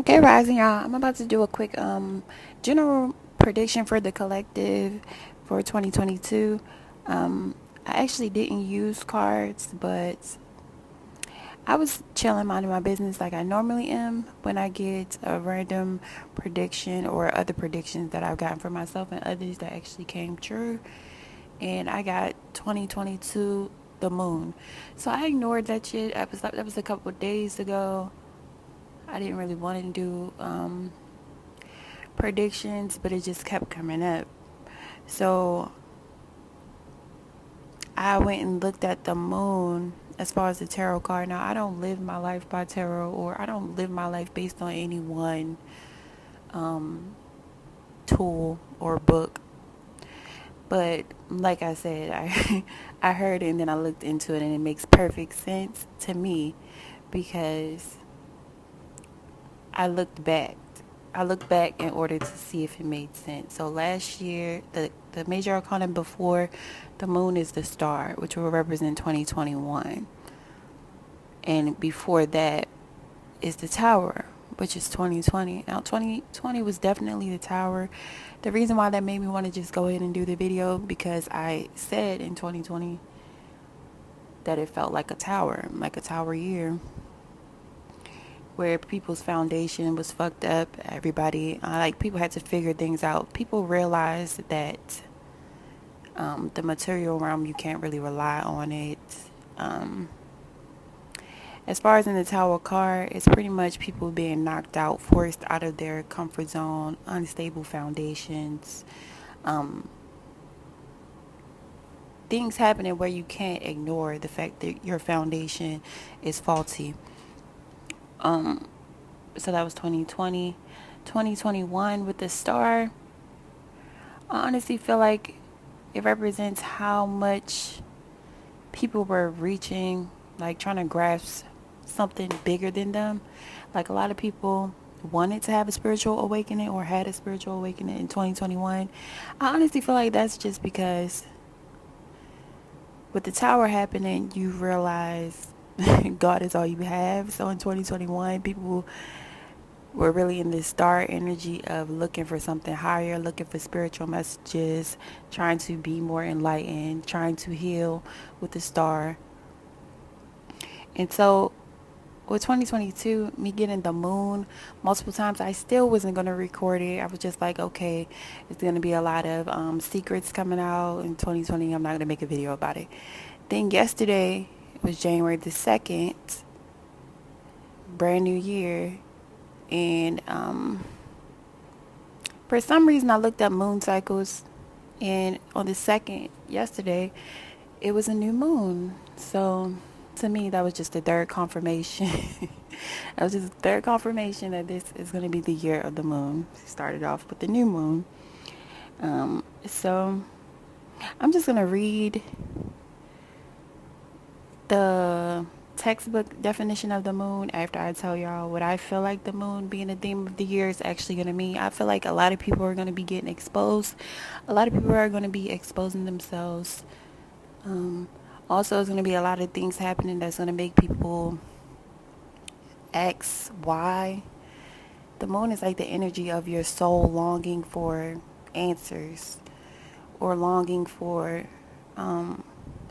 Okay, Rising, y'all. I'm about to do a quick general prediction for the collective for 2022. I actually didn't use cards, but I was chilling, minding my business like I normally am when I get a random prediction or other predictions that I've gotten for myself and others that actually came true. And I got 2022 the moon. So I ignored that shit. That was a couple of days ago. I didn't really want to do predictions, but it just kept coming up. So I went and looked at the moon as far as the tarot card. Now, I don't live my life by tarot, or I don't live my life based on any one um, tool or book. But like I said, I heard it and then I looked into it, and it makes perfect sense to me because I looked back. I looked back in order to see if it made sense. So last year, the major arcana before the moon is the star, which will represent 2021. And before that is the tower, which is 2020. Now, 2020 was definitely the tower. The reason why that made me want to just go ahead and do the video, because I said in 2020 that it felt like a tower year, where people's foundation was fucked up. Everybody, like, people had to figure things out. People realized that the material realm, you can't really rely on it. Um, as far as in the tower card, it's pretty much people being knocked out, forced out of their comfort zone, unstable foundations, um, things happening where you can't ignore the fact that your foundation is faulty. Um, so that was 2020. 2021 with the star, I honestly feel like it represents how much people were reaching, like trying to grasp something bigger than them. Like, a lot of people wanted to have a spiritual awakening or had a spiritual awakening in 2021. I honestly feel like that's just because with the tower happening, you realize God is all you have. So in 2021, people we're really in this star energy of looking for something higher, looking for spiritual messages, trying to be more enlightened, trying to heal with the star. And so with 2022, me getting the moon multiple times, I still wasn't going to record it. I was just like, okay, it's going to be a lot of secrets coming out in 2020. I'm not going to make a video about it. Then yesterday was January the 2nd, brand new year. And for some reason, I looked up moon cycles, and on the second, yesterday, it was a new moon. So to me, that was just the third confirmation. That was just the third confirmation that this is going to be the year of the moon. Started off with the new moon. So I'm just going to read the textbook definition of the moon after I tell y'all what I feel like the moon being the theme of the year is actually going to mean. I feel like a lot of people are going to be getting exposed. A lot of people are going to be exposing themselves. Um, Also, there's going to be a lot of things happening that's going to make people ask why. The moon is like the energy of your soul longing for answers or longing for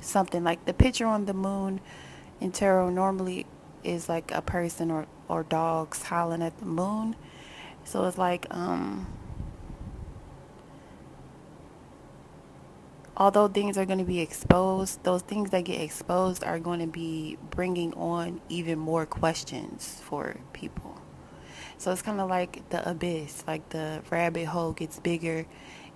something. Like, the picture on the moon in tarot normally is like a person or dogs howling at the moon. So it's like, although things are going to be exposed, those things that get exposed are going to be bringing on even more questions for people. So it's kind of like the abyss, like the rabbit hole gets bigger,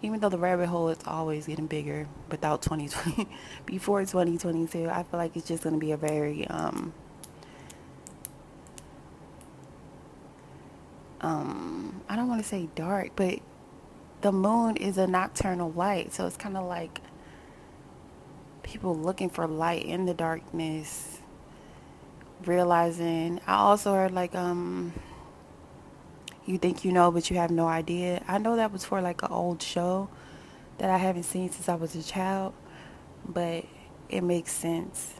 even though the rabbit hole is always getting bigger without 2020, before 2022. I feel like it's just going to be a very, I don't want to say dark, but the moon is a nocturnal light. So it's kind of like people looking for light in the darkness, realizing. I also heard like, you think you know, but you have no idea. I know that was for like an old show that I haven't seen since I was a child, but it makes sense.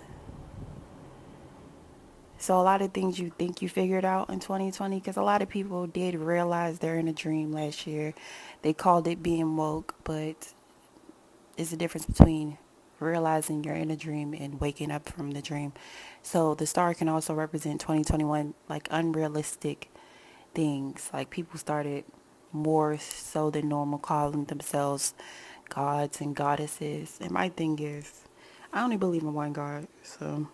So a lot of things you think you figured out in 2020, because a lot of people did realize they're in a dream last year. They called it being woke, but it's a difference between realizing you're in a dream and waking up from the dream. So the star can also represent 2021, like unrealistic things. Like people started more so than normal calling themselves gods and goddesses. And my thing is, I only believe in one God. So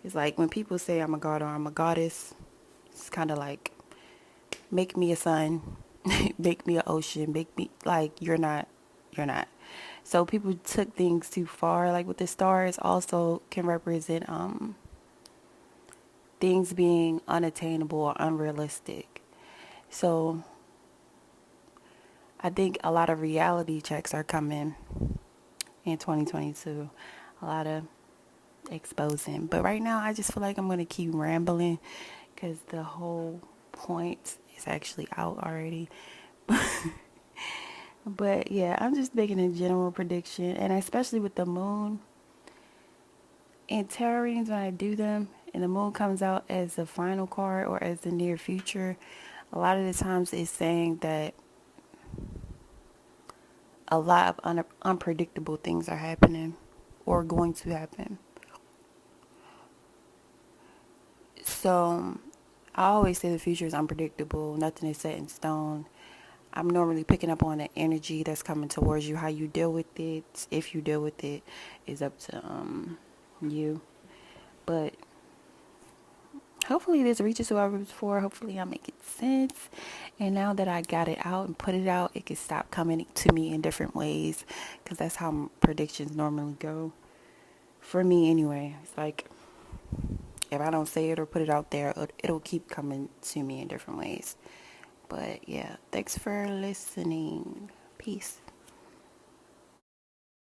it's like when people say I'm a god or I'm a goddess, it's kind of like make me a sun, make me an ocean, make me like you're not. So people took things too far. Like with the stars, also can represent things being unattainable or unrealistic. So I think a lot of reality checks are coming in 2022. A lot of exposing. But right now, I just feel like I'm going to keep rambling because the whole point is actually out already. But yeah, I'm just making a general prediction. And especially with the moon and tarot readings, when I do them and the moon comes out as the final card or as the near future, a lot of the times it's saying that a lot of unpredictable things are happening or going to happen. So I always say the future is unpredictable. Nothing is set in stone. I'm normally picking up on the energy that's coming towards you. How you deal with it, if you deal with it, is up to you. But hopefully this reaches whoever it's for. Hopefully I make it sense. And now that I got it out and put it out, it can stop coming to me in different ways. Because that's how predictions normally go. For me anyway. It's like if I don't say it or put it out there, it'll keep coming to me in different ways. But yeah, thanks for listening. Peace.